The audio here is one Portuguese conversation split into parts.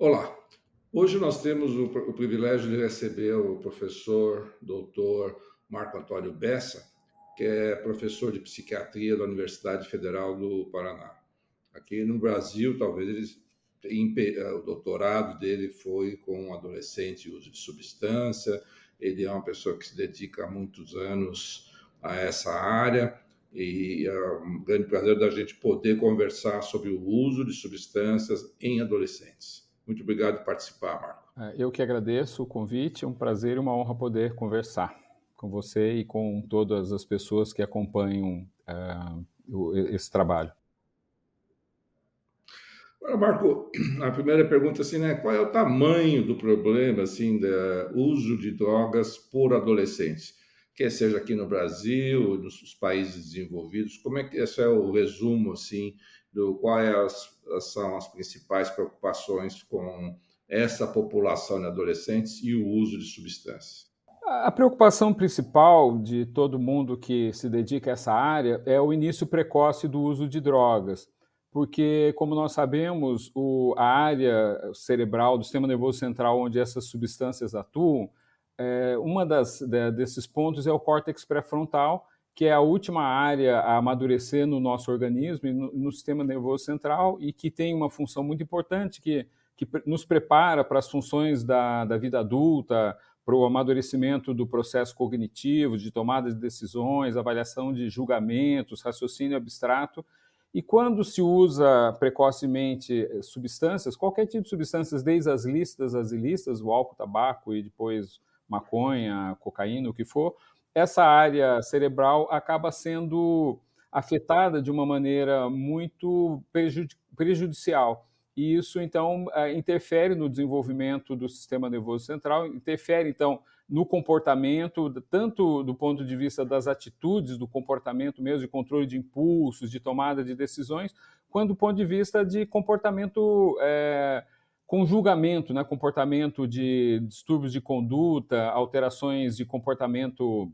Olá, hoje nós temos o privilégio de receber o professor doutor Marco Antônio Bessa, que é professor de psiquiatria da Universidade Federal do Paraná. Aqui no Brasil, talvez o doutorado dele foi com adolescente e uso de substância. Ele é uma pessoa que se dedica há muitos anos a essa área e é um grande prazer da gente poder conversar sobre o uso de substâncias em adolescentes. Muito obrigado por participar, Marco. Eu que agradeço o convite, é um prazer e uma honra poder conversar com você e com todas as pessoas que acompanham esse trabalho. Agora, Marco, a primeira pergunta assim, né? Qual é o tamanho do problema assim do uso de drogas por adolescentes? Quer seja aqui no Brasil, nos países desenvolvidos, como é que esse é o resumo assim do são as principais preocupações com essa população de adolescentes e o uso de substâncias? A preocupação principal de todo mundo que se dedica a essa área é o início precoce do uso de drogas, porque, como nós sabemos, a área cerebral do sistema nervoso central onde essas substâncias atuam, desses pontos é o córtex pré-frontal, que é a última área a amadurecer no nosso organismo e no sistema nervoso central e que tem uma função muito importante que nos prepara para as funções da vida adulta, para o amadurecimento do processo cognitivo, de tomada de decisões, avaliação de julgamentos, raciocínio abstrato. E quando se usa precocemente substâncias, qualquer tipo de substâncias, desde as lícitas às ilícitas, o álcool, tabaco e depois maconha, cocaína, o que for, essa área cerebral acaba sendo afetada de uma maneira muito prejudicial. E isso, então, interfere no desenvolvimento do sistema nervoso central, interfere, então, no comportamento, tanto do ponto de vista das atitudes, do comportamento mesmo, de controle de impulsos, de tomada de decisões, quanto do ponto de vista de comportamento com julgamento, né? Comportamento de distúrbios de conduta, alterações de comportamento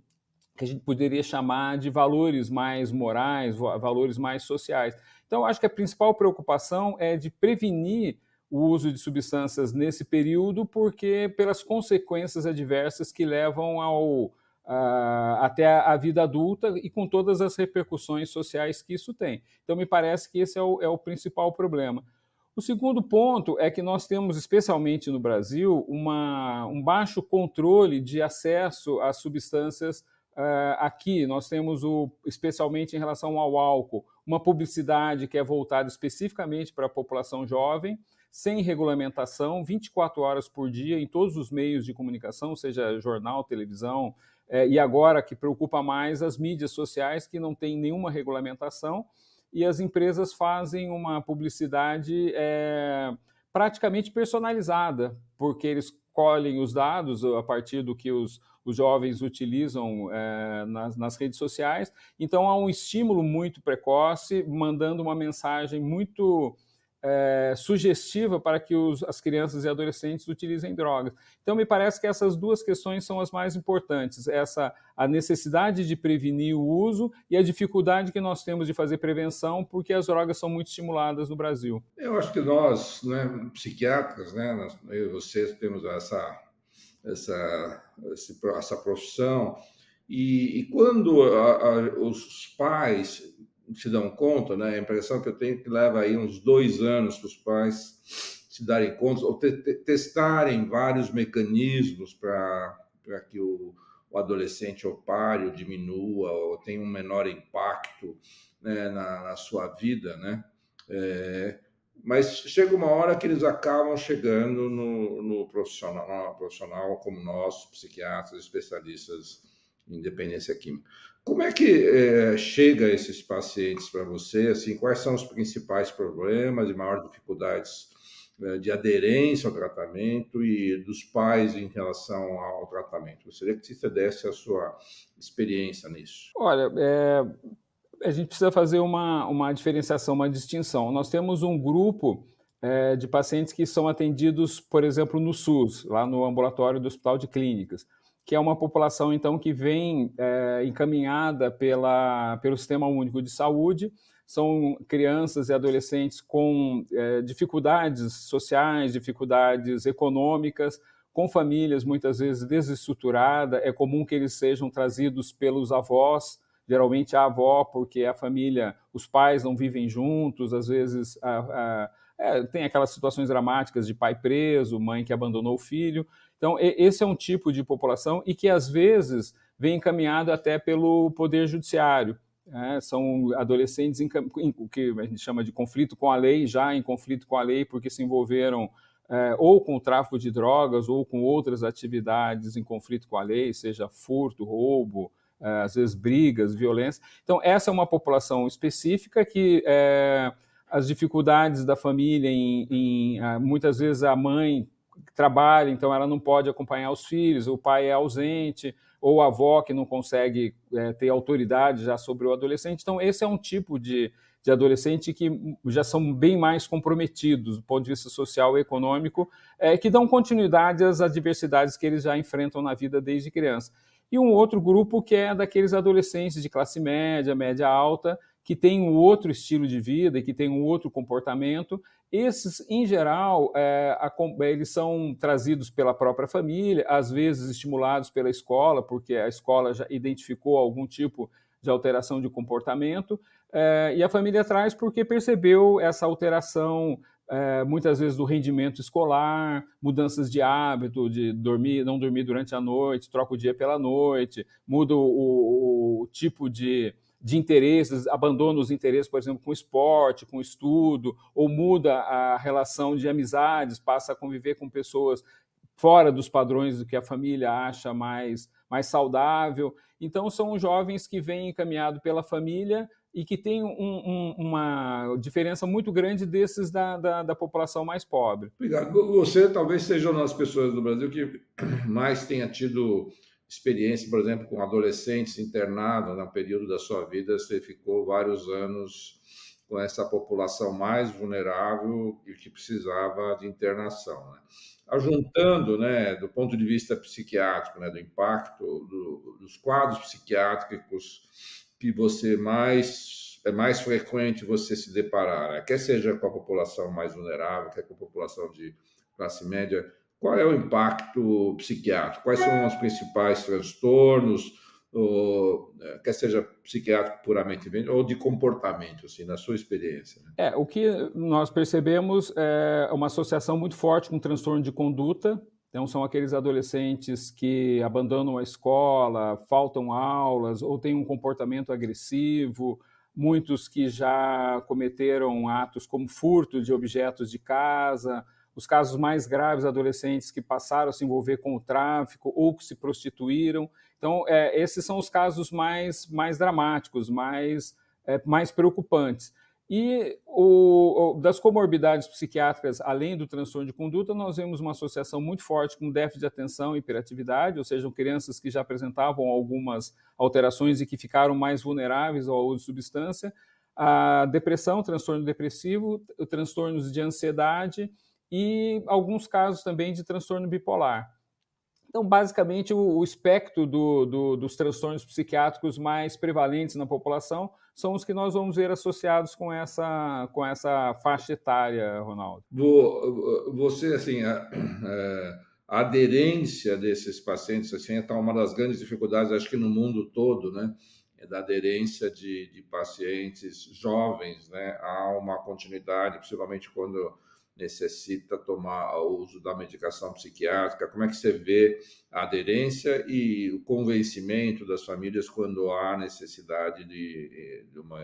que a gente poderia chamar de valores mais morais, valores mais sociais. Então, acho que a principal preocupação é de prevenir o uso de substâncias nesse período, porque pelas consequências adversas que levam até a vida adulta e com todas as repercussões sociais que isso tem. Então, me parece que esse é o principal problema. O segundo ponto é que nós temos, especialmente no Brasil, um baixo controle de acesso às substâncias. Aqui nós temos, especialmente em relação ao álcool, uma publicidade que é voltada especificamente para a população jovem, sem regulamentação, 24 horas por dia em todos os meios de comunicação, seja jornal, televisão, e agora que preocupa mais as mídias sociais, que não tem nenhuma regulamentação, e as empresas fazem uma publicidade praticamente personalizada, porque eles colhem os dados a partir do que os jovens utilizam nas redes sociais. Então, há um estímulo muito precoce, mandando uma mensagem muito sugestiva para que as crianças e adolescentes utilizem drogas. Então, me parece que essas duas questões são as mais importantes. A necessidade de prevenir o uso e a dificuldade que nós temos de fazer prevenção, porque as drogas são muito estimuladas no Brasil. Eu acho que nós, né, psiquiatras, né, eu e você temos essa profissão, e quando os pais se dão conta, né, a impressão que eu tenho é que leva aí uns 2 anos para os pais se darem conta, ou testarem vários mecanismos para que o adolescente opare, ou diminua, ou tenha um menor impacto, né, na sua vida, né? Mas chega uma hora que eles acabam chegando no profissional como nós, psiquiatras, especialistas em dependência química. Como é que chega esses pacientes para você? Assim, quais são os principais problemas e maiores dificuldades de aderência ao tratamento e dos pais em relação ao tratamento? Gostaria que você desse a sua experiência nisso. Olha, a gente precisa fazer uma diferenciação, uma distinção. Nós temos um grupo de pacientes que são atendidos, por exemplo, no SUS, lá no ambulatório do Hospital de Clínicas, que é uma população, então, que vem encaminhada pelo Sistema Único de Saúde. São crianças e adolescentes com dificuldades sociais, dificuldades econômicas, com famílias muitas vezes desestruturadas. É comum que eles sejam trazidos pelos avós, geralmente a avó, porque a família, os pais não vivem juntos, às vezes tem aquelas situações dramáticas de pai preso, mãe que abandonou o filho. Então, esse é um tipo de população e que, às vezes, vem encaminhado até pelo Poder Judiciário. São adolescentes o que a gente chama de conflito com a lei, já em conflito com a lei, porque se envolveram ou com o tráfico de drogas ou com outras atividades em conflito com a lei, seja furto, roubo, às vezes brigas, violência. Então, essa é uma população específica que as dificuldades da família, muitas vezes a mãe trabalha, então ela não pode acompanhar os filhos, o pai é ausente, ou a avó que não consegue ter autoridade já sobre o adolescente. Então, esse é um tipo de adolescente que já são bem mais comprometidos do ponto de vista social e econômico, que dão continuidade às adversidades que eles já enfrentam na vida desde criança. E um outro grupo que é daqueles adolescentes de classe média, média alta, que têm um outro estilo de vida e que têm um outro comportamento. Esses, em geral, eles são trazidos pela própria família, às vezes estimulados pela escola, porque a escola já identificou algum tipo de alteração de comportamento, e a família traz porque percebeu essa alteração, muitas vezes do rendimento escolar, mudanças de hábito, de não dormir durante a noite, troca o dia pela noite, muda o tipo de interesses, abandona os interesses, por exemplo, com esporte, com estudo, ou muda a relação de amizades, passa a conviver com pessoas fora dos padrões do que a família acha mais saudável. Então, são jovens que vêm encaminhados pela família e que têm uma diferença muito grande desses da população mais pobre. Obrigado. Você talvez seja uma das pessoas do Brasil que mais tenha tido experiência, por exemplo, com adolescentes internados no período da sua vida. Você ficou vários anos com essa população mais vulnerável e que precisava de internação, né? Ajuntando, né, do ponto de vista psiquiátrico, né, do impacto dos quadros psiquiátricos que é mais frequente você se deparar, né? Quer seja com a população mais vulnerável, quer com a população de classe média. Qual é o impacto psiquiátrico? Quais são os principais transtornos, quer seja psiquiátrico puramente ou de comportamento, assim, na sua experiência? Né? O que nós percebemos é uma associação muito forte com transtorno de conduta. Então, são aqueles adolescentes que abandonam a escola, faltam aulas ou têm um comportamento agressivo, muitos que já cometeram atos como furto de objetos de casa. Os casos mais graves, adolescentes que passaram a se envolver com o tráfico ou que se prostituíram. Então, esses são os casos mais dramáticos, mais preocupantes. E das comorbidades psiquiátricas, além do transtorno de conduta, nós vemos uma associação muito forte com déficit de atenção e hiperatividade, ou seja, crianças que já apresentavam algumas alterações e que ficaram mais vulneráveis ao uso de substância, a depressão, transtorno depressivo, transtornos de ansiedade, e alguns casos também de transtorno bipolar. Então, basicamente, o espectro dos transtornos psiquiátricos mais prevalentes na população são os que nós vamos ver associados com essa faixa etária, Ronaldo. Você, assim, a aderência desses pacientes, assim, é uma das grandes dificuldades, acho que no mundo todo, né? É da aderência de pacientes jovens, né, a uma continuidade, principalmente quando necessita tomar o uso da medicação psiquiátrica. Como é que você vê a aderência e o convencimento das famílias quando há necessidade de uma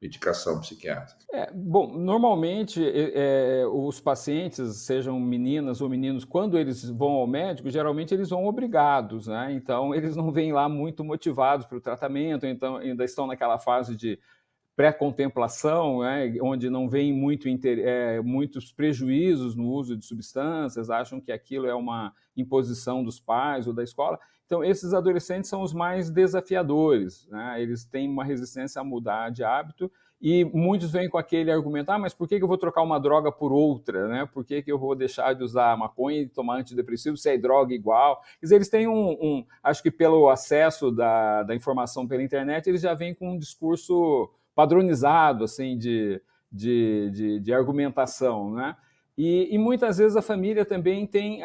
medicação psiquiátrica? Bom, normalmente os pacientes, sejam meninas ou meninos, quando eles vão ao médico, geralmente eles vão obrigados, né? Então, eles não vêm lá muito motivados para o tratamento, então ainda estão naquela fase de pré-contemplação, né, onde não vem muitos prejuízos no uso de substâncias, acham que aquilo é uma imposição dos pais ou da escola. Então, esses adolescentes são os mais desafiadores, né? Eles têm uma resistência a mudar de hábito e muitos vêm com aquele argumento, mas por que eu vou trocar uma droga por outra, né? Por que eu vou deixar de usar maconha e tomar antidepressivo se é droga igual? Quer dizer, eles têm acho que pelo acesso da informação pela internet, eles já vêm com um discurso padronizado assim de argumentação, né? E muitas vezes a família também tem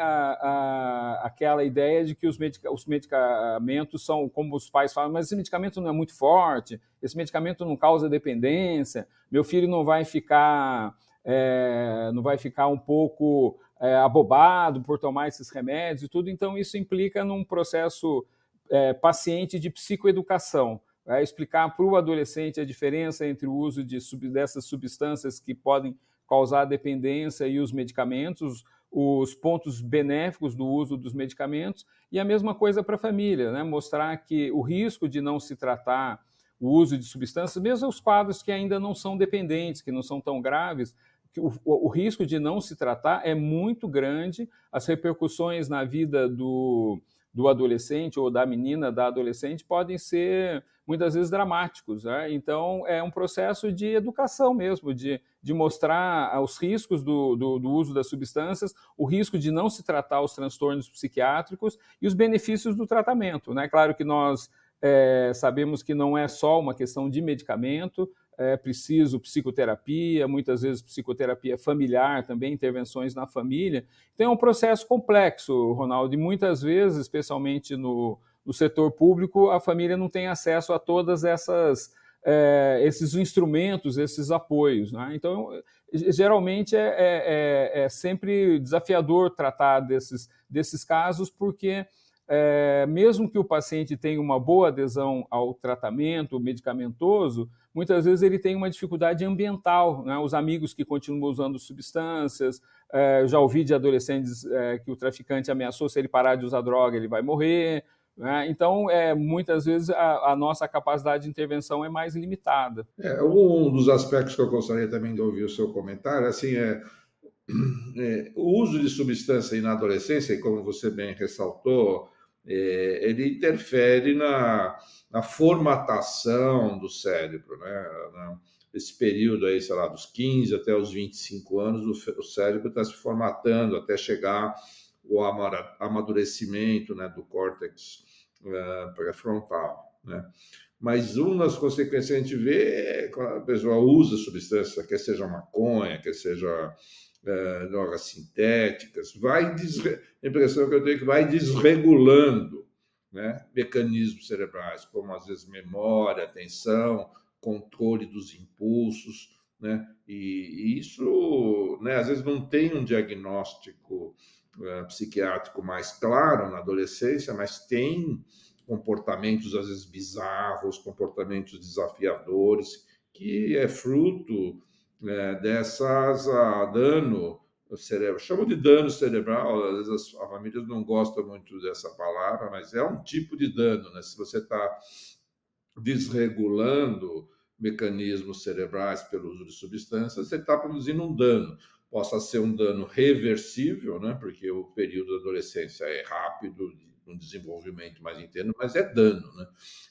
aquela ideia de que os medicamentos são, como os pais falam, mas esse medicamento não é muito forte, esse medicamento não causa dependência, meu filho não vai ficar um pouco abobado por tomar esses remédios e tudo. Então isso implica num processo paciente de psicoeducação. Explicar para o adolescente a diferença entre o uso dessas substâncias que podem causar dependência e os medicamentos, os pontos benéficos do uso dos medicamentos, e a mesma coisa para a família, né? Mostrar que o risco de não se tratar o uso de substâncias, mesmo os quadros que ainda não são dependentes, que não são tão graves, que o risco de não se tratar é muito grande, as repercussões na vida do adolescente ou da menina, da adolescente, podem ser muitas vezes dramáticos, né? Então, é um processo de educação mesmo, de mostrar os riscos do uso das substâncias, o risco de não se tratar os transtornos psiquiátricos e os benefícios do tratamento, né? Claro que nós sabemos que não é só uma questão de medicamento, é preciso psicoterapia, muitas vezes psicoterapia familiar também, intervenções na família. Então é um processo complexo, Ronaldo, e muitas vezes, especialmente no setor público, a família não tem acesso a todas esses instrumentos, esses apoios, né? Então, geralmente é sempre desafiador tratar desses casos, porque mesmo que o paciente tenha uma boa adesão ao tratamento medicamentoso, muitas vezes ele tem uma dificuldade ambiental, né? Os amigos que continuam usando substâncias, já ouvi de adolescentes que o traficante ameaçou, se ele parar de usar droga, ele vai morrer, né? Então, muitas vezes a nossa capacidade de intervenção é mais limitada. Um dos aspectos que eu gostaria também de ouvir o seu comentário, assim, o uso de substância na adolescência, e como você bem ressaltou, ele interfere na formatação do cérebro, né? Esse período aí, sei lá, dos 15 até os 25 anos, o cérebro está se formatando até chegar o amadurecimento, né, do córtex pré-frontal, né? Mas uma das consequências que a gente vê é quando a pessoa usa substância, quer seja maconha, quer seja drogas sintéticas, a impressão que eu tenho é que vai desregulando, né, mecanismos cerebrais, como às vezes memória, atenção, controle dos impulsos, né? E isso, né, às vezes não tem um diagnóstico psiquiátrico mais claro na adolescência, mas tem comportamentos às vezes bizarros, comportamentos desafiadores, que é fruto dessas dano cerebral. Chamo de dano cerebral, às vezes as famílias não gostam muito dessa palavra, mas é um tipo de dano, né? Se você está desregulando mecanismos cerebrais pelo uso de substâncias, você está produzindo um dano. Possa ser um dano reversível, né? Porque o período da adolescência é rápido, um desenvolvimento mais intenso, mas é dano, né?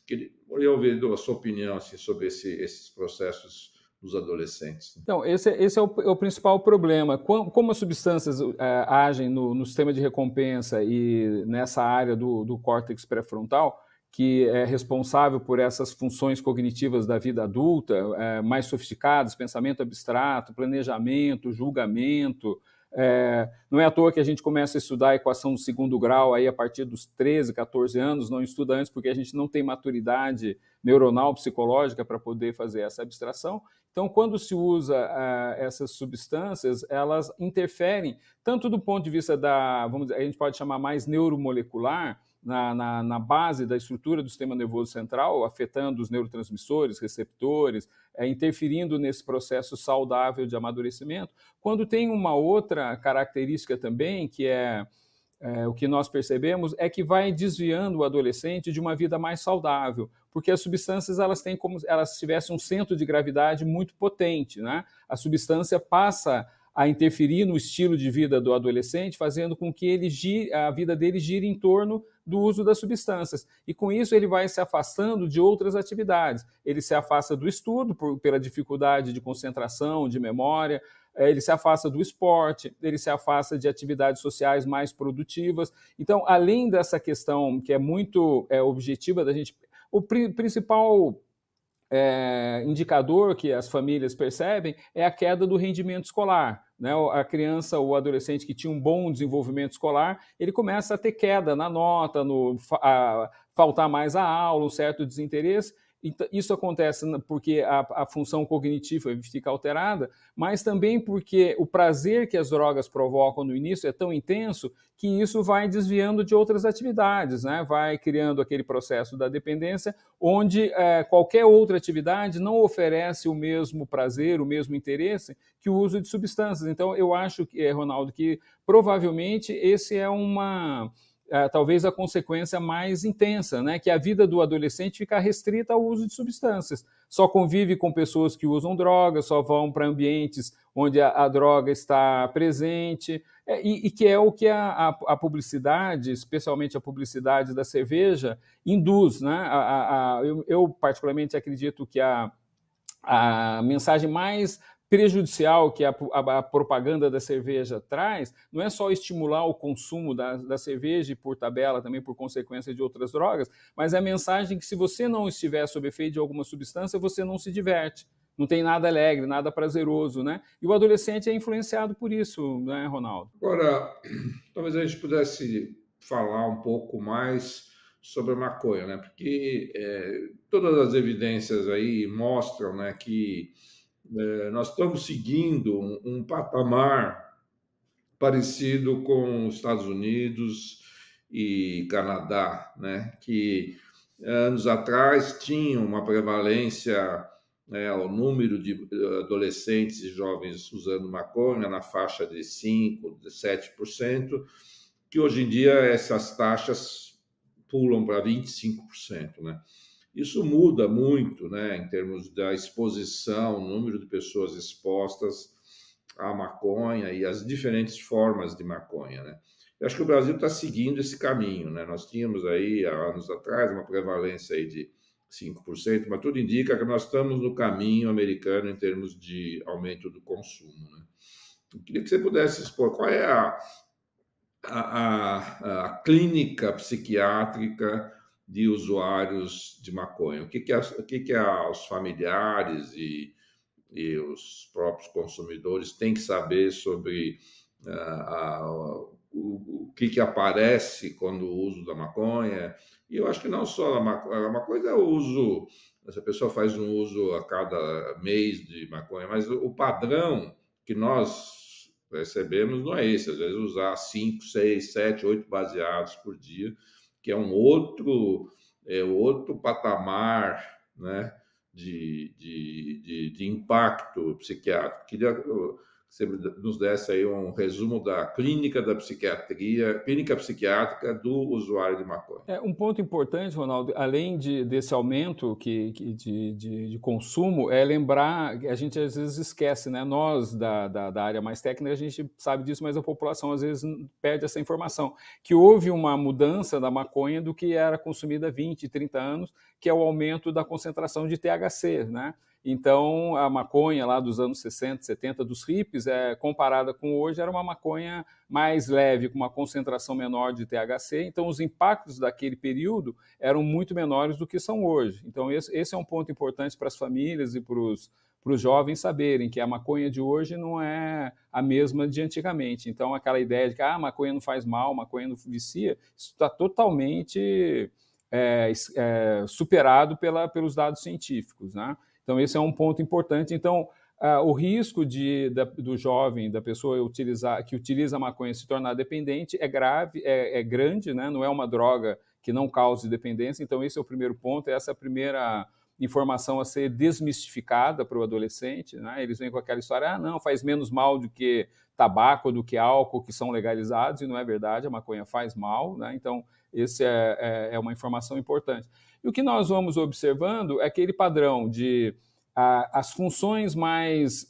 Queria ouvir a sua opinião assim, sobre esses processos dos adolescentes. Então, esse é o principal problema. Como as substâncias agem no sistema de recompensa e nessa área do córtex pré-frontal, que é responsável por essas funções cognitivas da vida adulta, mais sofisticadas, pensamento abstrato, planejamento, julgamento. Não é à toa que a gente começa a estudar a equação do segundo grau aí a partir dos 13, 14 anos, não estuda antes porque a gente não tem maturidade neuronal, psicológica para poder fazer essa abstração. Então, quando se usa essas substâncias, elas interferem tanto do ponto de vista vamos dizer, a gente pode chamar mais neuromolecular, na base da estrutura do sistema nervoso central, afetando os neurotransmissores, receptores, interferindo nesse processo saudável de amadurecimento, quando tem uma outra característica também, que o que nós percebemos, é que vai desviando o adolescente de uma vida mais saudável, porque as substâncias elas têm como elas tivessem um centro de gravidade muito potente, né? A substância passa a interferir no estilo de vida do adolescente, fazendo com que a vida dele gire em torno do uso das substâncias. E com isso ele vai se afastando de outras atividades. Ele se afasta do estudo pela dificuldade de concentração, de memória, ele se afasta do esporte, ele se afasta de atividades sociais mais produtivas. Então, além dessa questão que é muito objetiva da gente, o principal indicador que as famílias percebem é a queda do rendimento escolar. Né? A criança ou adolescente que tinha um bom desenvolvimento escolar, ele começa a ter queda na nota, a faltar mais a aula, um certo desinteresse. Isso acontece porque a função cognitiva fica alterada, mas também porque o prazer que as drogas provocam no início é tão intenso que isso vai desviando de outras atividades, né? Vai criando aquele processo da dependência, onde qualquer outra atividade não oferece o mesmo prazer, o mesmo interesse que o uso de substâncias. Então, eu acho, Ronaldo, que provavelmente esse é talvez a consequência mais intensa, né? Que a vida do adolescente fica restrita ao uso de substâncias. Só convive com pessoas que usam drogas, só vão para ambientes onde a droga está presente, e que é o que a publicidade, especialmente a publicidade da cerveja, induz. Né? Eu particularmente acredito que a mensagem mais prejudicial que a propaganda da cerveja traz não é só estimular o consumo da cerveja e, por tabela, também por consequência de outras drogas, mas é a mensagem que se você não estiver sob efeito de alguma substância, você não se diverte, não tem nada alegre, nada prazeroso, né? E o adolescente é influenciado por isso, né, Ronaldo? Agora, talvez a gente pudesse falar um pouco mais sobre a maconha, né? Porque todas as evidências aí mostram, né, que nós estamos seguindo um patamar parecido com os Estados Unidos e Canadá, né? Que anos atrás tinham uma prevalência, o número de adolescentes e jovens usando maconha na faixa de 5%, de 7%, que hoje em dia essas taxas pulam para 25%, né? Isso muda muito, né, em termos da exposição, o número de pessoas expostas à maconha e as diferentes formas de maconha, né? Eu acho que o Brasil está seguindo esse caminho, né? Nós tínhamos aí, há anos atrás, uma prevalência aí de 5%, mas tudo indica que nós estamos no caminho americano em termos de aumento do consumo, né? Eu queria que você pudesse expor qual é a clínica psiquiátrica de usuários de maconha. O que os familiares e os próprios consumidores têm que saber sobre o que aparece quando o uso da maconha. E eu acho que não só a maconha é o uso, essa pessoa faz um uso a cada mês de maconha, mas o padrão que nós recebemos não é esse. Às vezes usar 5, 6, 7, 8 baseados por dia, que é outro patamar, né, de impacto psiquiátrico. Queria que você nos desse aí um resumo da clínica psiquiátrica do usuário de maconha. Um ponto importante, Ronaldo, além desse aumento de consumo, é lembrar, a gente às vezes esquece, né? Nós da área mais técnica, a gente sabe disso, mas a população às vezes perde essa informação, que houve uma mudança da maconha do que era consumida há 20, 30 anos, que é o aumento da concentração de THC, né? Então, a maconha lá dos anos 60, 70, dos hippies, comparada com hoje, era uma maconha mais leve, com uma concentração menor de THC. Então, os impactos daquele período eram muito menores do que são hoje. Então, esse é um ponto importante para as famílias e para os jovens saberem que a maconha de hoje não é a mesma de antigamente. Então, aquela ideia de que a maconha não faz mal, maconha não vicia, isso está totalmente superado pelos dados científicos, né? Então, esse é um ponto importante. Então, o risco do jovem, da pessoa que utiliza a maconha se tornar dependente é grave, é grande, né? Não é uma droga que não cause dependência. Então, esse é o primeiro ponto, essa é a primeira informação a ser desmistificada para o adolescente, né? Eles vêm com aquela história, não, faz menos mal do que tabaco, do que álcool, que são legalizados, e não é verdade, a maconha faz mal, né? Então, esse é uma informação importante. E o que nós vamos observando é aquele padrão de as funções mais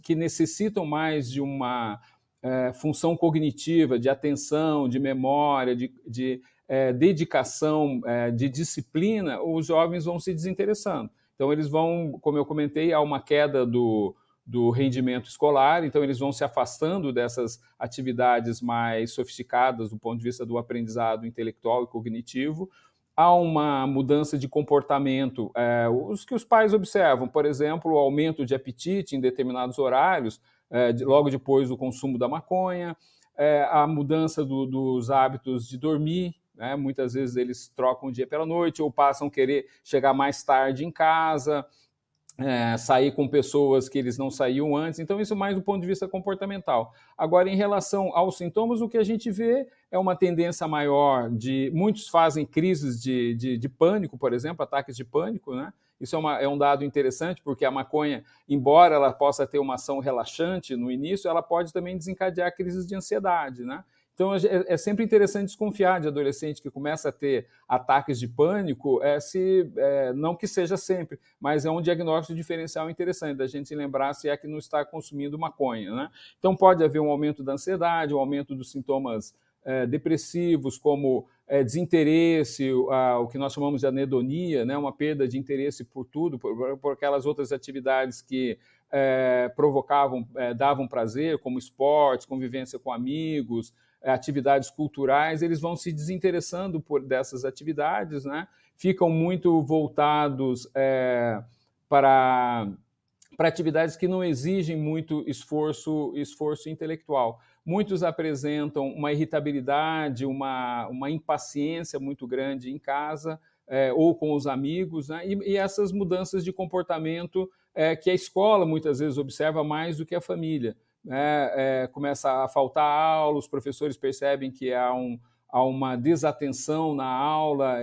que necessitam mais de uma função cognitiva, de atenção, de memória, de dedicação, de disciplina, os jovens vão se desinteressando. Então, eles vão, como eu comentei, há uma queda do rendimento escolar, então eles vão se afastando dessas atividades mais sofisticadas do ponto de vista do aprendizado intelectual e cognitivo. Há uma mudança de comportamento, os que os pais observam, por exemplo, o aumento de apetite em determinados horários, logo depois do consumo da maconha, a mudança dos hábitos de dormir, né? Muitas vezes eles trocam o dia pela noite ou passam a querer chegar mais tarde em casa, sair com pessoas que eles não saíam antes. Então, isso mais do ponto de vista comportamental. Agora, em relação aos sintomas, o que a gente vê é uma tendência maior de... Muitos fazem crises de pânico, por exemplo, ataques de pânico, né? Isso é um dado interessante, porque a maconha, embora ela possa ter uma ação relaxante no início, ela pode também desencadear crises de ansiedade, né? Então, é sempre interessante desconfiar de adolescente que começa a ter ataques de pânico, não que seja sempre, mas é um diagnóstico diferencial interessante, da gente lembrar se é que não está consumindo maconha, né? Então, pode haver um aumento da ansiedade, um aumento dos sintomas depressivos, como desinteresse, o que nós chamamos de anedonia, né? Uma perda de interesse por tudo, por aquelas outras atividades que davam prazer, como esportes, convivência com amigos, atividades culturais. Eles vão se desinteressando dessas atividades, né? Ficam muito voltados para atividades que não exigem muito esforço intelectual. Muitos apresentam uma irritabilidade, uma impaciência muito grande em casa ou com os amigos, né? E essas mudanças de comportamento que a escola muitas vezes observa mais do que a família. Começa a faltar aula, os professores percebem que há uma desatenção na aula,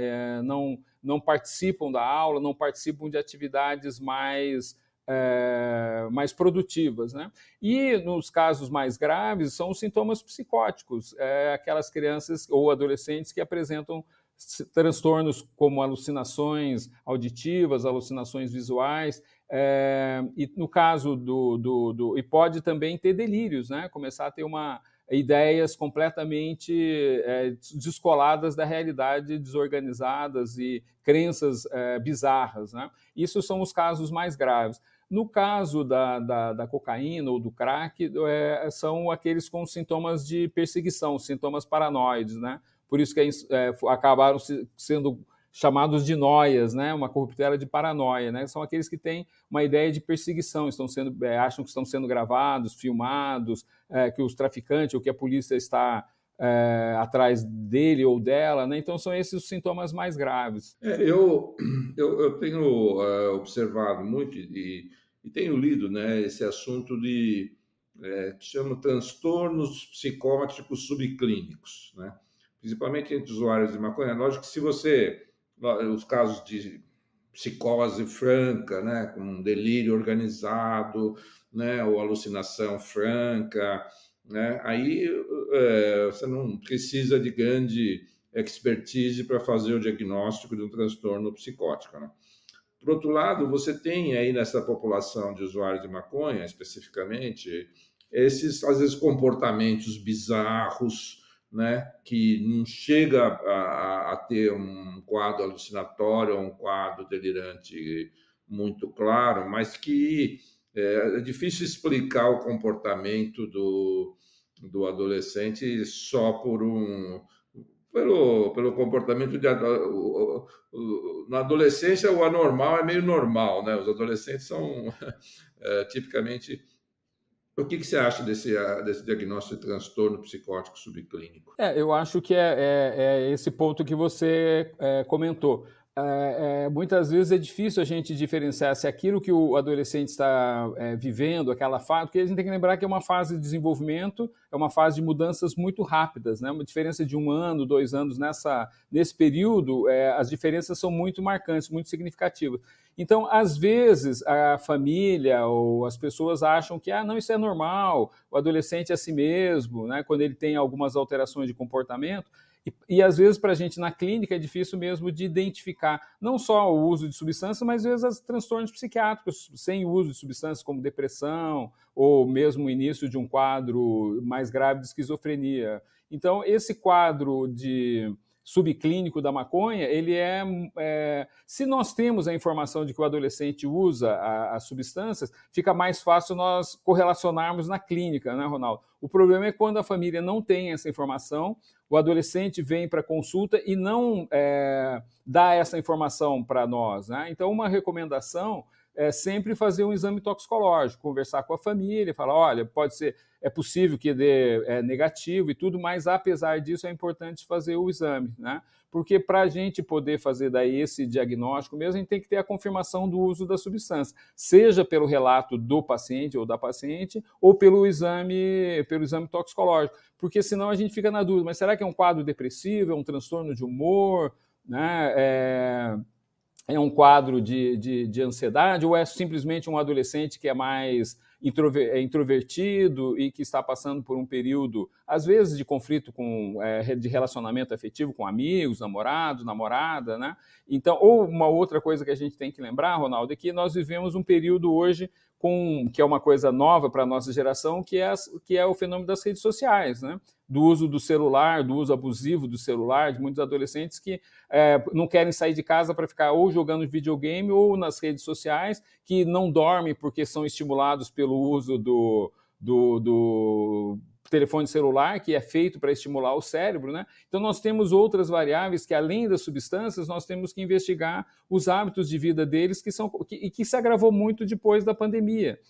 não participam da aula, não participam de atividades mais produtivas, né? E nos casos mais graves são os sintomas psicóticos, aquelas crianças ou adolescentes que apresentam transtornos como alucinações auditivas, alucinações visuais, e no caso e pode também ter delírios, né? Começar a ter ideias completamente descoladas da realidade, desorganizadas e crenças bizarras, né? Isso são os casos mais graves. No caso da cocaína ou do crack, são aqueles com sintomas de perseguição, sintomas paranoides, né? Por isso que acabaram sendo chamados de noias, né? Uma corruptela de paranoia, né? São aqueles que têm uma ideia de perseguição, acham que estão sendo gravados, filmados, que os traficantes ou que a polícia está atrás dele ou dela, né? Então são esses os sintomas mais graves. Eu tenho observado muito e tenho lido, né, esse assunto que chama transtornos psicóticos subclínicos, né? Principalmente entre usuários de maconha. Lógico que os casos de psicose franca, né, com delírio organizado, né, ou alucinação franca, né, aí você não precisa de grande expertise para fazer o diagnóstico de um transtorno psicótico, né? Por outro lado, você tem aí nessa população de usuários de maconha, especificamente, esses, às vezes, comportamentos bizarros, né, que não chega a ter um quadro alucinatório ou um quadro delirante muito claro, mas que é difícil explicar o comportamento do adolescente só pelo comportamento na adolescência. O anormal é meio normal, né? Os adolescentes são tipicamente... O que você acha desse diagnóstico de transtorno psicótico subclínico? Eu acho que é esse ponto que você comentou. Muitas vezes é difícil a gente diferenciar se aquilo que o adolescente está vivendo, aquela fase, porque a gente tem que lembrar que é uma fase de desenvolvimento, é uma fase de mudanças muito rápidas, né? Uma diferença de 1 ano, 2 anos nesse período, as diferenças são muito marcantes, muito significativas. Então, às vezes, a família ou as pessoas acham que não, isso é normal, o adolescente é assim mesmo, né? Quando ele tem algumas alterações de comportamento. E às vezes, para a gente na clínica, é difícil mesmo de identificar não só o uso de substâncias, mas às vezes os transtornos psiquiátricos sem uso de substâncias, como depressão, ou mesmo o início de um quadro mais grave de esquizofrenia. Então, esse quadro de subclínico da maconha, ele se nós temos a informação de que o adolescente usa as substâncias, fica mais fácil nós correlacionarmos na clínica, né, Ronaldo? O problema é quando a família não tem essa informação, o adolescente vem para consulta e não dá essa informação para nós, né? Então, uma recomendação é sempre fazer um exame toxicológico, conversar com a família, falar, olha, é possível que dê negativo e tudo, mas apesar disso é importante fazer o exame, né? Porque para a gente poder fazer daí esse diagnóstico mesmo, a gente tem que ter a confirmação do uso da substância, seja pelo relato do paciente ou da paciente, ou pelo exame toxicológico, porque senão a gente fica na dúvida, mas será que é um quadro depressivo, é um transtorno de humor, né? É um quadro de ansiedade ou é simplesmente um adolescente que é mais introvertido e que está passando por um período, às vezes, de conflito de relacionamento afetivo com amigos, namorados, namorada, né? Então, ou uma outra coisa que a gente tem que lembrar, Ronaldo, é que nós vivemos um período hoje que é uma coisa nova para a nossa geração, que é o fenômeno das redes sociais, né? Do uso do celular, do uso abusivo do celular, de muitos adolescentes que não querem sair de casa para ficar ou jogando videogame ou nas redes sociais, que não dormem porque são estimulados pelo uso do telefone celular, que é feito para estimular o cérebro, né? Então, nós temos outras variáveis que, além das substâncias, nós temos que investigar os hábitos de vida deles, que se agravou muito depois da pandemia,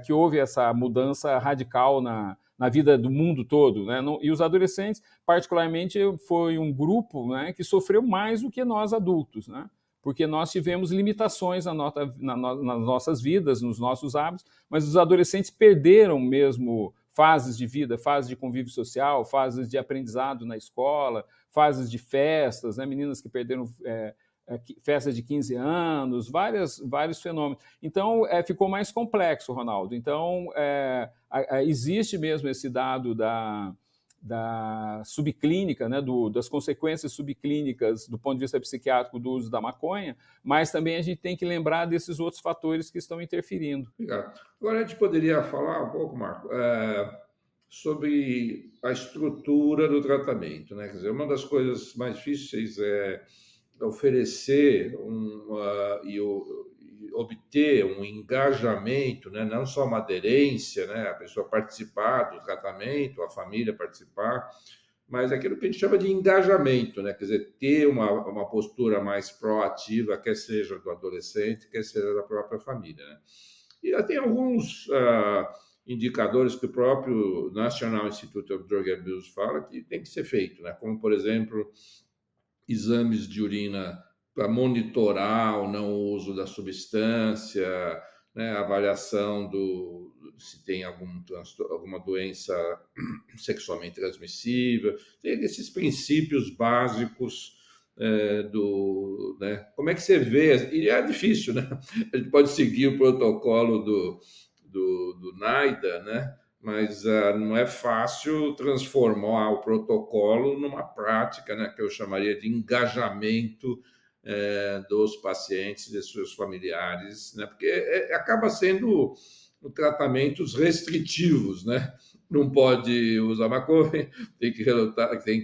que houve essa mudança radical na vida do mundo todo, né? E os adolescentes, particularmente, foi um grupo, né, que sofreu mais do que nós adultos, né? Porque nós tivemos limitações nas nossas vidas, nos nossos hábitos, mas os adolescentes perderam mesmo fases de vida, fases de convívio social, fases de aprendizado na escola, fases de festas, né? Meninas que perderam festa de 15 anos, vários fenômenos. Então, ficou mais complexo, Ronaldo. Então, existe mesmo esse dado da subclínica, né, das consequências subclínicas do ponto de vista psiquiátrico do uso da maconha, mas também a gente tem que lembrar desses outros fatores que estão interferindo. Obrigado. Agora a gente poderia falar um pouco, Marco, sobre a estrutura do tratamento, né? Quer dizer, uma das coisas mais difíceis é oferecer e obter um engajamento, né? Não só uma aderência, né? A pessoa participar do tratamento, a família participar, mas aquilo que a gente chama de engajamento, né? Quer dizer, ter uma postura mais proativa, quer seja do adolescente, quer seja da própria família, né? E já tem alguns indicadores que o próprio National Institute of Drug Abuse fala que tem que ser feito, né? Como, por exemplo, exames de urina para monitorar o não uso da substância, né? Avaliação se tem alguma doença sexualmente transmissível, tem esses princípios básicos né? Como é que você vê? E é difícil, né? A gente pode seguir o protocolo do NIDA, né? Mas não é fácil transformar o protocolo numa prática, né? Que eu chamaria de engajamento dos pacientes e de seus familiares, né? Porque acaba sendo tratamentos restritivos, né? Não pode usar maconha, tem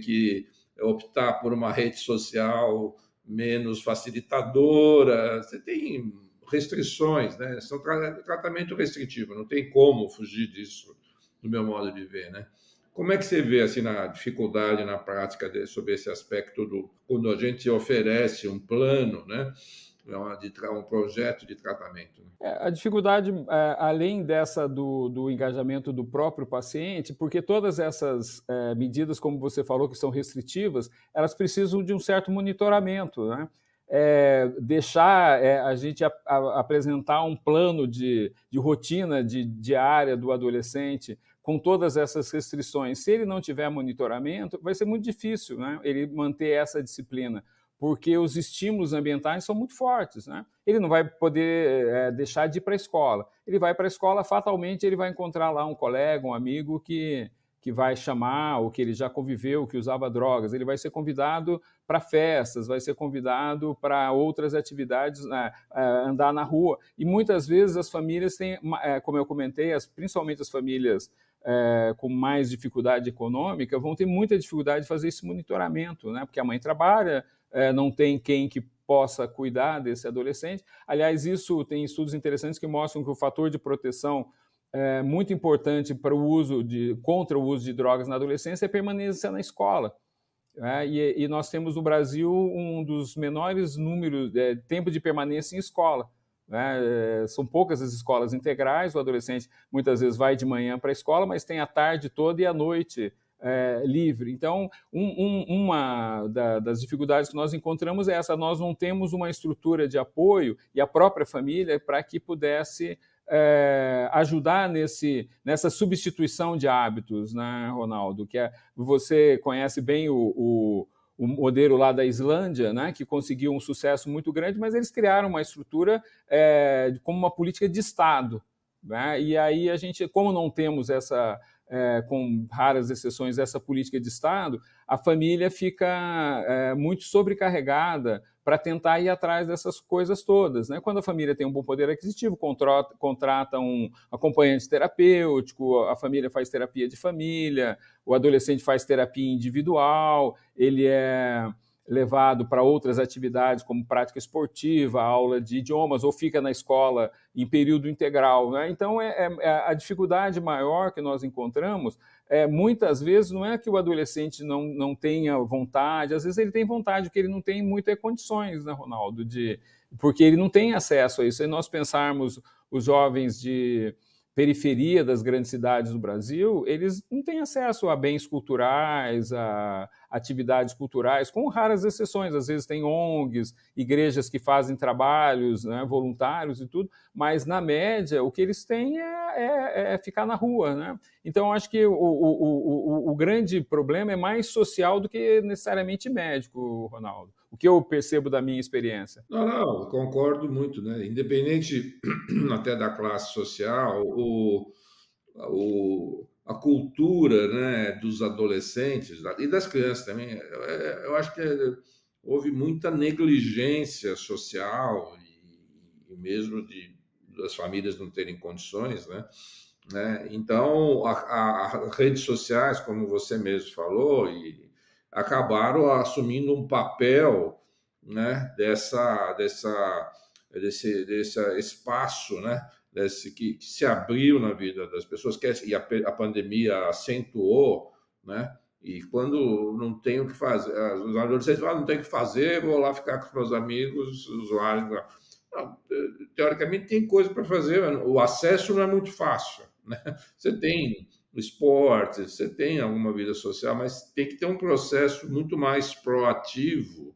que optar por uma rede social menos facilitadora. Você tem restrições, né? São tratamento restritivo, não tem como fugir disso, do meu modo de ver, né? Como é que você vê assim na dificuldade na prática sobre esse aspecto quando a gente oferece um plano, né? Um projeto de tratamento? A dificuldade, além dessa do engajamento do próprio paciente, porque todas essas medidas, como você falou, que são restritivas, elas precisam de um certo monitoramento, né? Deixar a gente apresentar um plano de rotina diária do adolescente com todas essas restrições. Se ele não tiver monitoramento, vai ser muito difícil, né, ele manter essa disciplina, porque os estímulos ambientais são muito fortes, né? Ele não vai poder deixar de ir para a escola. Ele vai para a escola, fatalmente ele vai encontrar lá um colega, um amigo que que vai chamar, ou que ele já conviveu, que usava drogas, ele vai ser convidado para festas, vai ser convidado para outras atividades, né, andar na rua. E muitas vezes as famílias têm, como eu comentei, principalmente as famílias com mais dificuldade econômica, vão ter muita dificuldade de fazer esse monitoramento, né? Porque a mãe trabalha, não tem quem que possa cuidar desse adolescente. Aliás, isso tem estudos interessantes que mostram que o fator de proteção muito importante para o uso contra o uso de drogas na adolescência é permanência na escola. E nós temos no Brasil um dos menores números de tempo de permanência em escola. São poucas as escolas integrais, o adolescente muitas vezes vai de manhã para a escola, mas tem a tarde toda e a noite livre. Então, uma das dificuldades que nós encontramos é essa: nós não temos uma estrutura de apoio e a própria família para que pudesse ajudar nessa substituição de hábitos, né, Ronaldo? Você conhece bem o modelo lá da Islândia, né, que conseguiu um sucesso muito grande, mas eles criaram uma estrutura como uma política de Estado. Né? E aí a gente, como não temos com raras exceções, essa política de Estado, a família fica muito sobrecarregada para tentar ir atrás dessas coisas todas. Né? Quando a família tem um bom poder aquisitivo, contrata um acompanhante terapêutico, a família faz terapia de família, o adolescente faz terapia individual, ele é levado para outras atividades como prática esportiva, aula de idiomas, ou fica na escola em período integral. Né? Então, a dificuldade maior que nós encontramos muitas vezes não é que o adolescente não tenha vontade, às vezes ele tem vontade, porque ele não tem muitas condições, né, Ronaldo? Porque ele não tem acesso a isso. Se nós pensarmos os jovens de periferia das grandes cidades do Brasil, eles não têm acesso a bens culturais, a atividades culturais, com raras exceções. Às vezes tem ONGs, igrejas que fazem trabalhos, né, voluntários e tudo, mas, na média, o que eles têm é ficar na rua. Né? Então, acho que o grande problema é mais social do que necessariamente médico, Ronaldo. O que eu percebo da minha experiência. Não, concordo muito, né? Independente até da classe social, a cultura, né, dos adolescentes e das crianças também, eu acho que houve muita negligência social e mesmo das famílias não terem condições, né? Então, as redes sociais, como você mesmo falou, acabaram assumindo um papel, né, desse espaço, né, que se abriu na vida das pessoas, e a pandemia acentuou, né? E quando não tem o que fazer, os adolescentes falam, não tem o que fazer, vou lá ficar com os meus amigos, usuários. Não, teoricamente tem coisa para fazer, o acesso não é muito fácil, né? Você tem esporte, você tem alguma vida social, mas tem que ter um processo muito mais proativo,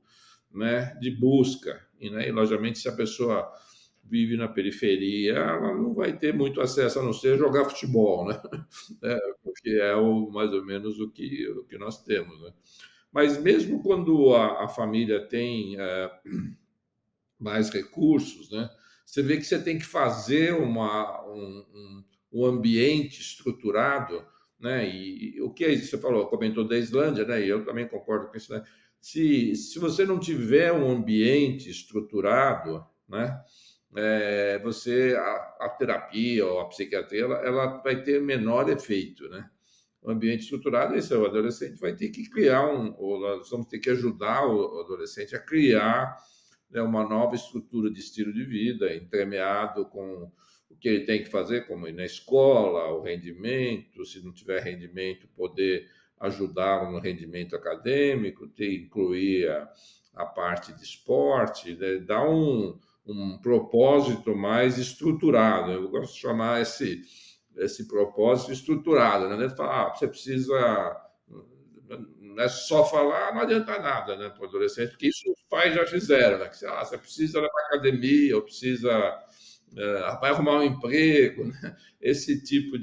né, de busca. Né, e, logicamente, se a pessoa vive na periferia, ela não vai ter muito acesso, a não ser jogar futebol, né? Porque é mais ou menos o que nós temos. Né? Mas mesmo quando a família tem mais recursos, né, você vê que você tem que fazer um ambiente estruturado, né? E o que é isso? Você comentou da Islândia, né? E eu também concordo com isso, né? Se você não tiver um ambiente estruturado, né, a terapia ou a psiquiatria ela vai ter menor efeito, né? O ambiente estruturado, o adolescente vai ter que criar ou nós vamos ter que ajudar o adolescente a criar, né, uma nova estrutura de estilo de vida, entremeado com o que ele tem que fazer, como ir na escola, o rendimento, se não tiver rendimento, poder ajudar no rendimento acadêmico, incluir a parte de esporte, né? Dar um propósito mais estruturado. Eu gosto de chamar esse propósito estruturado, né? Falar, você precisa... Não é só falar, não adianta nada, né, para o adolescente, porque isso os pais já fizeram, né? Que, você precisa ir para a academia, ou precisa... vai arrumar um emprego, né? Esse tipo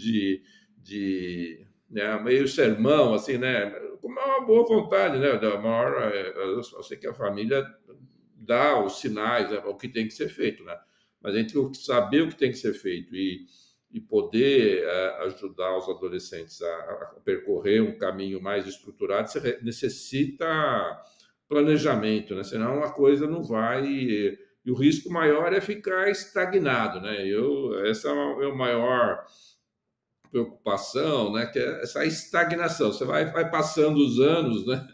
né, meio sermão, assim, né? Com uma boa vontade, né? Eu sei que a família dá os sinais, né, o que tem que ser feito, né? Mas a gente tem que saber o que tem que ser feito e e poder ajudar os adolescentes a percorrer um caminho mais estruturado, você necessita planejamento, né? Senão a coisa não vai. E o risco maior é ficar estagnado, né? Essa é a maior preocupação, né? Que é essa estagnação. Você vai passando os anos, né?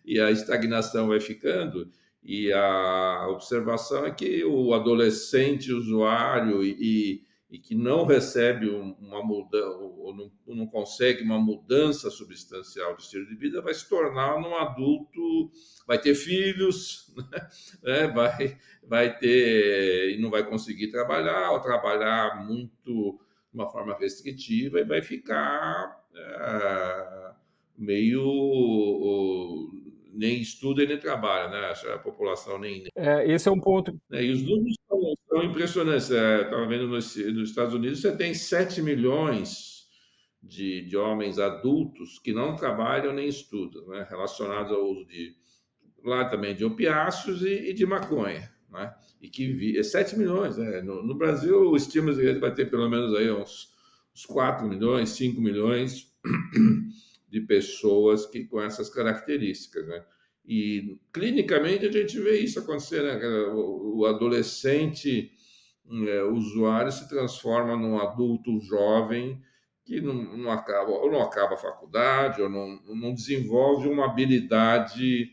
E a estagnação vai ficando. E a observação é que o adolescente usuário e que não recebe uma mudança, ou não consegue uma mudança substancial de estilo de vida, vai se tornar um adulto, vai ter filhos, né? Vai ter, e não vai conseguir trabalhar, ou trabalhar muito de uma forma restritiva, e vai ficar meio nem estuda e nem trabalha, né? A população nem. Esse é um ponto. E os números são impressionantes. Estava vendo nos Estados Unidos, você tem 7 milhões de homens adultos que não trabalham nem estudam, né? Relacionados ao uso lá também de opiáceos e de maconha, né? E que 7 milhões, né? No Brasil, estima-se que vai ter pelo menos aí uns 4 milhões, 5 milhões de pessoas com essas características, né? E clinicamente a gente vê isso acontecer, né? O adolescente usuário se transforma num adulto jovem que não acaba a faculdade, ou não desenvolve uma habilidade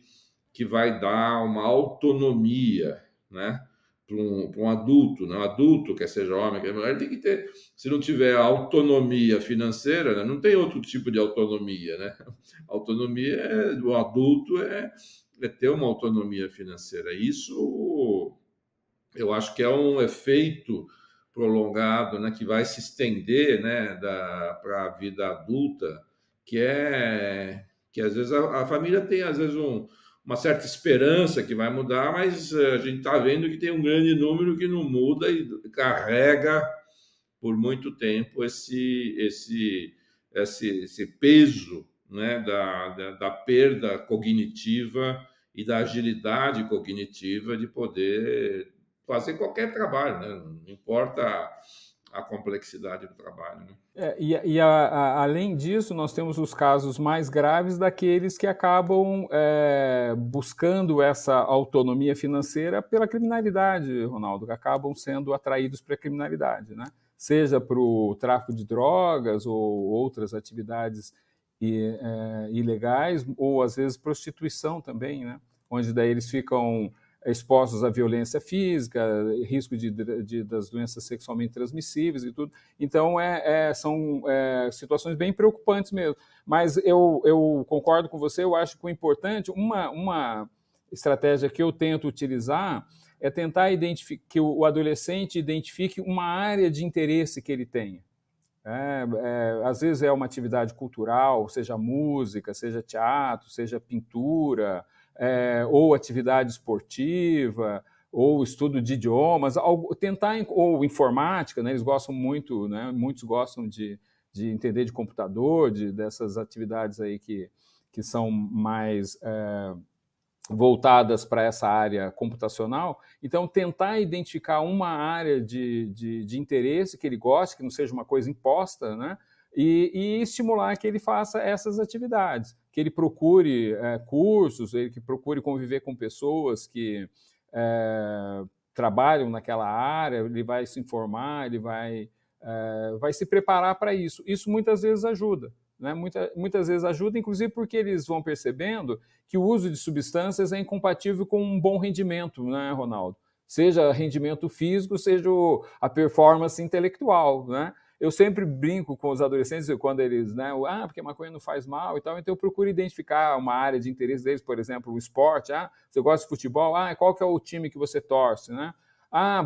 que vai dar uma autonomia, né? Para um adulto, né? Um adulto, quer seja homem, quer mulher, tem que ter. Se não tiver autonomia financeira, né? Não tem outro tipo de autonomia, né? Autonomia do adulto é ter uma autonomia financeira. Isso eu acho que é um efeito prolongado, né? Que vai se estender, né? Para a vida adulta, que às vezes a família tem às vezes uma certa esperança que vai mudar, mas a gente está vendo que tem um grande número que não muda e carrega por muito tempo esse peso, né, da perda cognitiva e da agilidade cognitiva de poder fazer qualquer trabalho, né? Não importa a complexidade do trabalho, né? Além disso, nós temos os casos mais graves daqueles que acabam buscando essa autonomia financeira pela criminalidade, Ronaldo, que acabam sendo atraídos para a criminalidade, né? Seja para o tráfico de drogas ou outras atividades ilegais, ou às vezes prostituição também, né? Onde daí eles ficam expostos à violência física, risco das doenças sexualmente transmissíveis e tudo. Então, são situações bem preocupantes mesmo. Mas eu concordo com você, eu acho que o importante, uma estratégia que eu tento utilizar é tentar que o adolescente identifique uma área de interesse que ele tenha. Às vezes é uma atividade cultural, seja música, seja teatro, seja pintura, ou atividade esportiva, ou estudo de idiomas, ou informática, né? Eles gostam muito, né? Muitos gostam de entender de computador, dessas atividades aí que são mais voltadas para essa área computacional. Então, tentar identificar uma área de interesse que ele goste, que não seja uma coisa imposta, né? E estimular que ele faça essas atividades, que ele procure cursos, que procure conviver com pessoas que trabalham naquela área, ele vai se informar, ele vai se preparar para isso. Isso muitas vezes ajuda, né? Muitas vezes ajuda, inclusive porque eles vão percebendo que o uso de substâncias é incompatível com um bom rendimento, né, Ronaldo? Seja rendimento físico, seja a performance intelectual, né? Eu sempre brinco com os adolescentes quando eles, né, porque a maconha não faz mal e tal, então eu procuro identificar uma área de interesse deles, por exemplo, o esporte. Você gosta de futebol? Qual que é o time que você torce, né?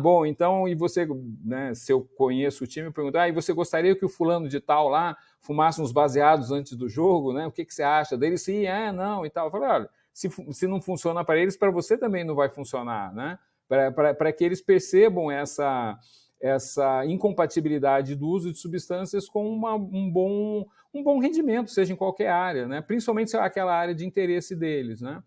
Bom, então, e você, né, se eu conheço o time, eu pergunto, e você gostaria que o fulano de tal lá fumasse uns baseados antes do jogo, né? O que você acha dele? Sim, não, e tal. Eu falei, olha, se não funciona para eles, para você também não vai funcionar, né? Para que eles percebam essa incompatibilidade do uso de substâncias com um bom rendimento, seja em qualquer área, né? Principalmente aquela área de interesse deles, né?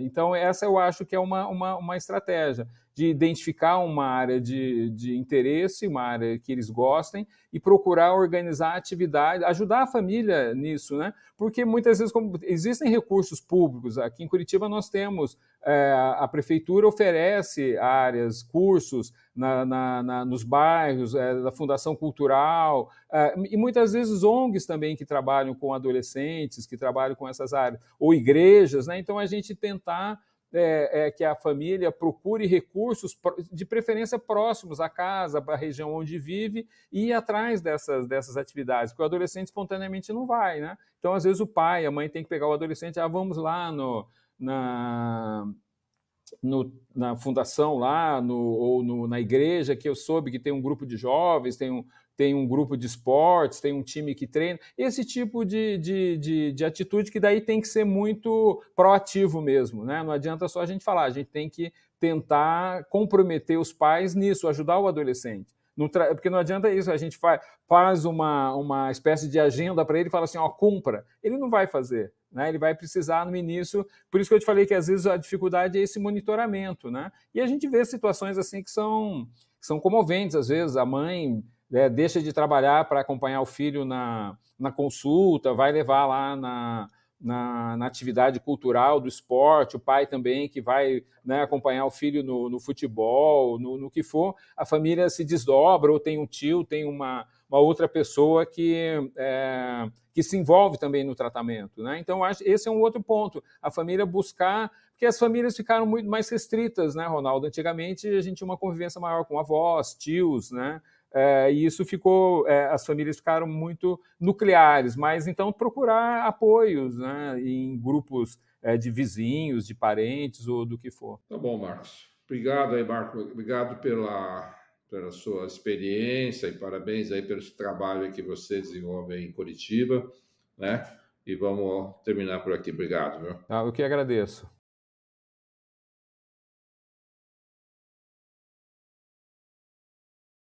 Então, essa eu acho que é uma estratégia de identificar uma área de interesse, uma área que eles gostem, e procurar organizar atividade, ajudar a família nisso, né? Porque muitas vezes, como existem recursos públicos, aqui em Curitiba nós temos, a prefeitura oferece áreas, cursos nos bairros, da Fundação Cultural, e muitas vezes ONGs também que trabalham com adolescentes, que trabalham com essas áreas, ou igrejas, né? Então a gente tentar que a família procure recursos, de preferência próximos à casa, à região onde vive, e ir atrás dessas atividades, porque o adolescente espontaneamente não vai, né? Então, às vezes, o pai, a mãe tem que pegar o adolescente, vamos lá na fundação lá, na igreja, que eu soube que tem um grupo de jovens, tem um grupo de esportes, tem um time que treina, esse tipo de atitude que daí tem que ser muito proativo mesmo, né? Não adianta só a gente falar, a gente tem que tentar comprometer os pais nisso, ajudar o adolescente. Porque não adianta isso, a gente faz uma espécie de agenda para ele e fala assim, cumpra. Ele não vai fazer, né? Ele vai precisar no início, por isso que eu te falei que às vezes a dificuldade é esse monitoramento, né? E a gente vê situações assim que são comoventes, às vezes a mãe deixa de trabalhar para acompanhar o filho na consulta, vai levar lá na atividade cultural do esporte, o pai também que vai, né, acompanhar o filho no futebol, no que for, a família se desdobra, ou tem um tio, tem uma outra pessoa que se envolve também no tratamento, né? Então, acho que esse é um outro ponto, a família buscar, porque as famílias ficaram muito mais restritas, né, Ronaldo? Antigamente a gente tinha uma convivência maior com avós, tios, né? E isso ficou, as famílias ficaram muito nucleares, mas então procurar apoios, né, em grupos de vizinhos, de parentes ou do que for. Tá bom, Marcos. Obrigado aí, Marcos. Obrigado pela sua experiência e parabéns aí pelo trabalho que você desenvolve aí em Curitiba, né? E vamos terminar por aqui. Obrigado, viu? Eu que agradeço.